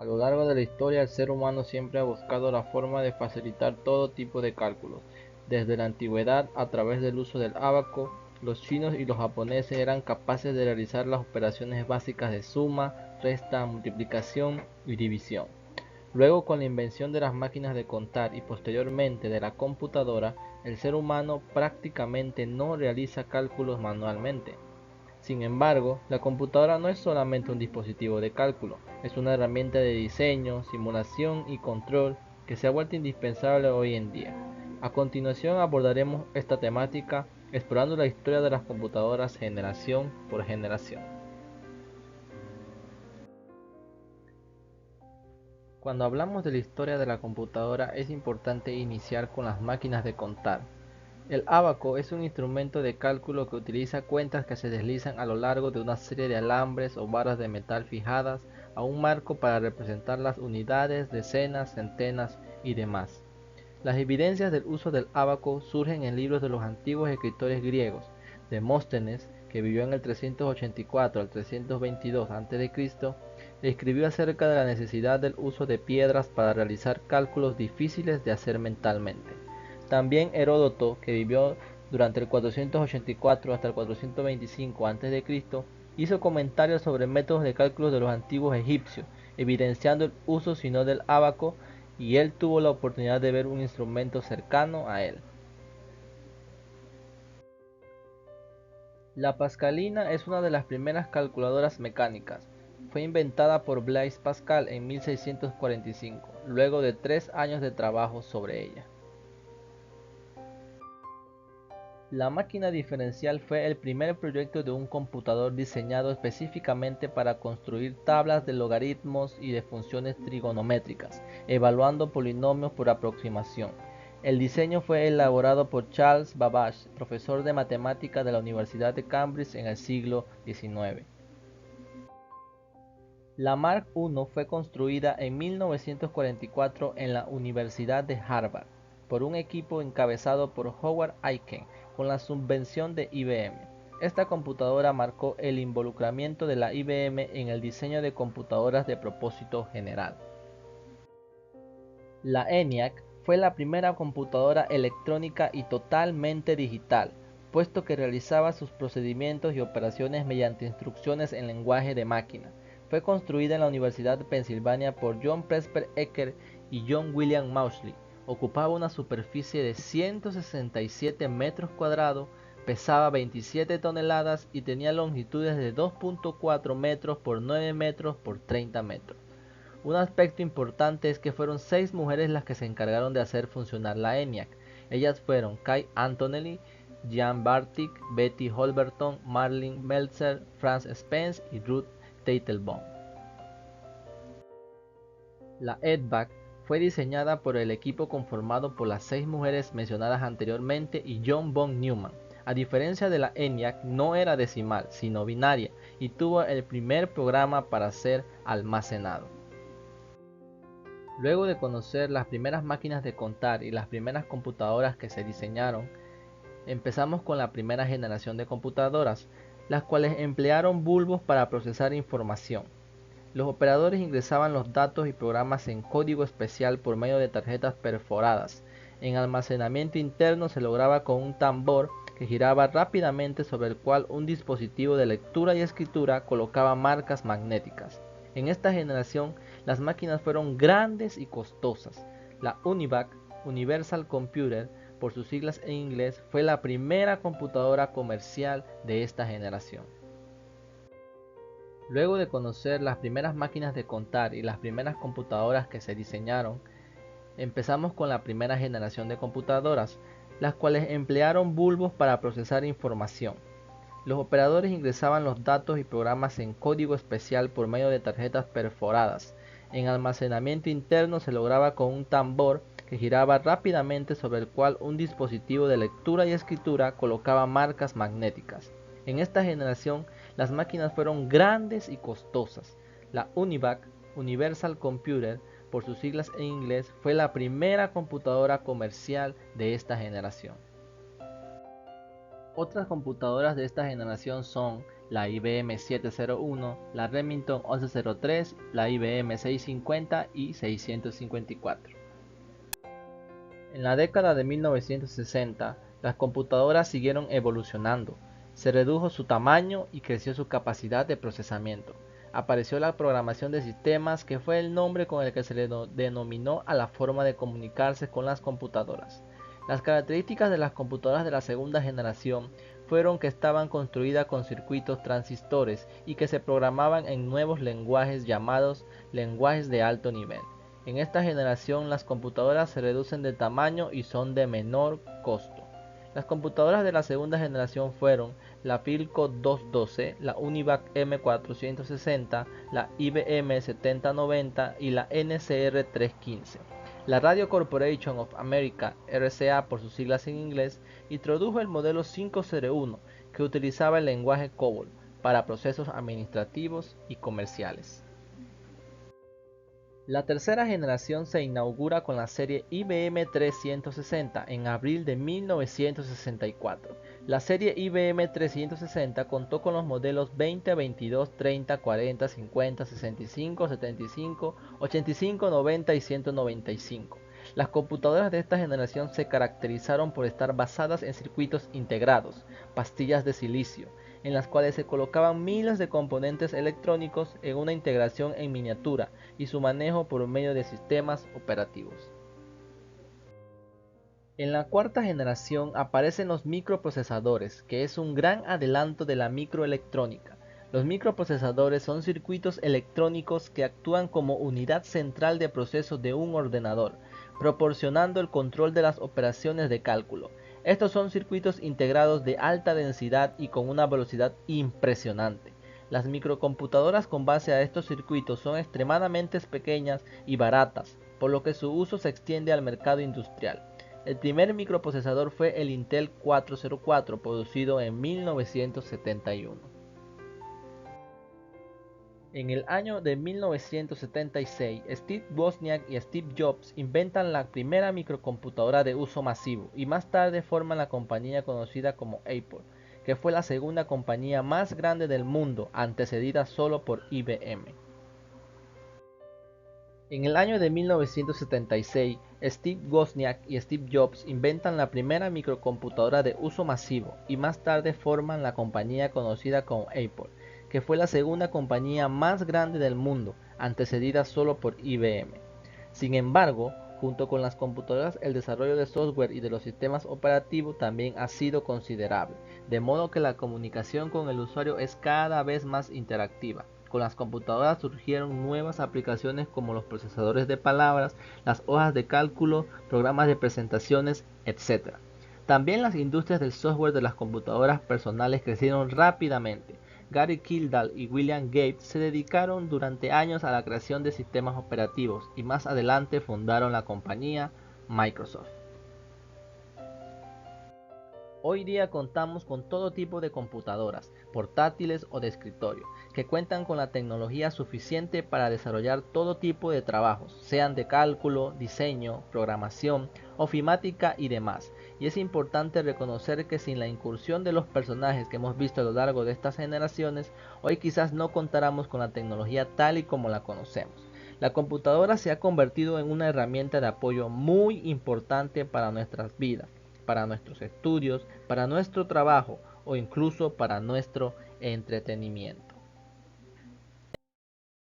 A lo largo de la historia, el ser humano siempre ha buscado la forma de facilitar todo tipo de cálculos. Desde la antigüedad, a través del uso del ábaco, los chinos y los japoneses eran capaces de realizar las operaciones básicas de suma, resta, multiplicación y división. Luego, con la invención de las máquinas de contar y posteriormente de la computadora, el ser humano prácticamente no realiza cálculos manualmente. Sin embargo, la computadora no es solamente un dispositivo de cálculo, es una herramienta de diseño, simulación y control que se ha vuelto indispensable hoy en día. A continuación abordaremos esta temática explorando la historia de las computadoras generación por generación. Cuando hablamos de la historia de la computadora es importante iniciar con las máquinas de contar. El ábaco es un instrumento de cálculo que utiliza cuentas que se deslizan a lo largo de una serie de alambres o barras de metal fijadas a un marco para representar las unidades, decenas, centenas y demás. Las evidencias del uso del ábaco surgen en libros de los antiguos escritores griegos. Demóstenes, que vivió en el 384 al 322 a.C., escribió acerca de la necesidad del uso de piedras para realizar cálculos difíciles de hacer mentalmente. También Heródoto, que vivió durante el 484 hasta el 425 a.C., hizo comentarios sobre métodos de cálculo de los antiguos egipcios, evidenciando el uso sino del ábaco, y él tuvo la oportunidad de ver un instrumento cercano a él. La pascalina es una de las primeras calculadoras mecánicas. Fue inventada por Blaise Pascal en 1645, luego de 3 años de trabajo sobre ella. La máquina diferencial fue el primer proyecto de un computador diseñado específicamente para construir tablas de logaritmos y de funciones trigonométricas, evaluando polinomios por aproximación. El diseño fue elaborado por Charles Babbage, profesor de matemática de la Universidad de Cambridge en el siglo XIX. La Mark I fue construida en 1944 en la Universidad de Harvard por un equipo encabezado por Howard Aiken con la subvención de IBM. Esta computadora marcó el involucramiento de la IBM en el diseño de computadoras de propósito general. La ENIAC fue la primera computadora electrónica y totalmente digital, puesto que realizaba sus procedimientos y operaciones mediante instrucciones en lenguaje de máquina. Fue construida en la Universidad de Pensilvania por John Presper Ecker y John William Mauchly. Ocupaba una superficie de 167 metros cuadrados, pesaba 27 toneladas y tenía longitudes de 2.4 metros por 9 metros por 30 metros. Un aspecto importante es que fueron 6 mujeres las que se encargaron de hacer funcionar la ENIAC. Ellas fueron Kay Antonelli, Jean Bartik, Betty Holberton, Marlene Meltzer, Frances Spence y Ruth Teitelbaum. La EDVAC fue diseñada por el equipo conformado por las 6 mujeres mencionadas anteriormente y John von Neumann. A diferencia de la ENIAC, no era decimal, sino binaria, y tuvo el primer programa para ser almacenado. Luego de conocer las primeras máquinas de contar y las primeras computadoras que se diseñaron, empezamos con la primera generación de computadoras, las cuales emplearon bulbos para procesar información. Los operadores ingresaban los datos y programas en código especial por medio de tarjetas perforadas. En almacenamiento interno se lograba con un tambor que giraba rápidamente sobre el cual un dispositivo de lectura y escritura colocaba marcas magnéticas. En esta generación las máquinas fueron grandes y costosas. La UNIVAC, Universal Computer, por sus siglas en inglés, fue la primera computadora comercial de esta generación. Luego de conocer las primeras máquinas de contar y las primeras computadoras que se diseñaron, empezamos con la primera generación de computadoras, las cuales emplearon bulbos para procesar información. Los operadores ingresaban los datos y programas en código especial por medio de tarjetas perforadas. En almacenamiento interno se lograba con un tambor que giraba rápidamente sobre el cual un dispositivo de lectura y escritura colocaba marcas magnéticas. En esta generación las máquinas fueron grandes y costosas. La UNIVAC, Universal Computer, por sus siglas en inglés, fue la primera computadora comercial de esta generación. Otras computadoras de esta generación son la IBM 701, la Remington 1103, la IBM 650 y 654. En la década de 1960, las computadoras siguieron evolucionando. Se redujo su tamaño y creció su capacidad de procesamiento. Apareció la programación de sistemas, que fue el nombre con el que se le denominó a la forma de comunicarse con las computadoras. Las características de las computadoras de la segunda generación fueron que estaban construidas con circuitos transistores y que se programaban en nuevos lenguajes llamados lenguajes de alto nivel. En esta generación las computadoras se reducen de tamaño y son de menor costo. Las computadoras de la segunda generación fueron la Philco 212, la Univac M460, la IBM 7090 y la NCR 315. La Radio Corporation of America, RCA por sus siglas en inglés, introdujo el modelo 501, que utilizaba el lenguaje COBOL para procesos administrativos y comerciales. La tercera generación se inaugura con la serie IBM 360 en abril de 1964. La serie IBM 360 contó con los modelos 20, 22, 30, 40, 50, 65, 75, 85, 90 y 195. Las computadoras de esta generación se caracterizaron por estar basadas en circuitos integrados, pastillas de silicio, en las cuales se colocaban miles de componentes electrónicos en una integración en miniatura y su manejo por medio de sistemas operativos. En la cuarta generación aparecen los microprocesadores, que es un gran adelanto de la microelectrónica. Los microprocesadores son circuitos electrónicos que actúan como unidad central de proceso de un ordenador, proporcionando el control de las operaciones de cálculo. Estos son circuitos integrados de alta densidad y con una velocidad impresionante. Las microcomputadoras con base a estos circuitos son extremadamente pequeñas y baratas, por lo que su uso se extiende al mercado industrial. El primer microprocesador fue el Intel 404, producido en 1971. En el año de 1976, Steve Wozniak y Steve Jobs inventan la primera microcomputadora de uso masivo y más tarde forman la compañía conocida como Apple, que fue la segunda compañía más grande del mundo, antecedida solo por IBM. En el año de 1976, Steve Wozniak y Steve Jobs inventan la primera microcomputadora de uso masivo y más tarde forman la compañía conocida como Apple, que fue la segunda compañía más grande del mundo, antecedida solo por IBM. Sin embargo, junto con las computadoras, el desarrollo de software y de los sistemas operativos también ha sido considerable, de modo que la comunicación con el usuario es cada vez más interactiva. Con las computadoras surgieron nuevas aplicaciones como los procesadores de palabras, las hojas de cálculo, programas de presentaciones, etc. También las industrias del software de las computadoras personales crecieron rápidamente. Gary Kildall y William Gates se dedicaron durante años a la creación de sistemas operativos y más adelante fundaron la compañía Microsoft. Hoy día contamos con todo tipo de computadoras, portátiles o de escritorio, que cuentan con la tecnología suficiente para desarrollar todo tipo de trabajos, sean de cálculo, diseño, programación, ofimática y demás. Y es importante reconocer que sin la incursión de los personajes que hemos visto a lo largo de estas generaciones, hoy quizás no contáramos con la tecnología tal y como la conocemos. La computadora se ha convertido en una herramienta de apoyo muy importante para nuestras vidas, para nuestros estudios, para nuestro trabajo o incluso para nuestro entretenimiento.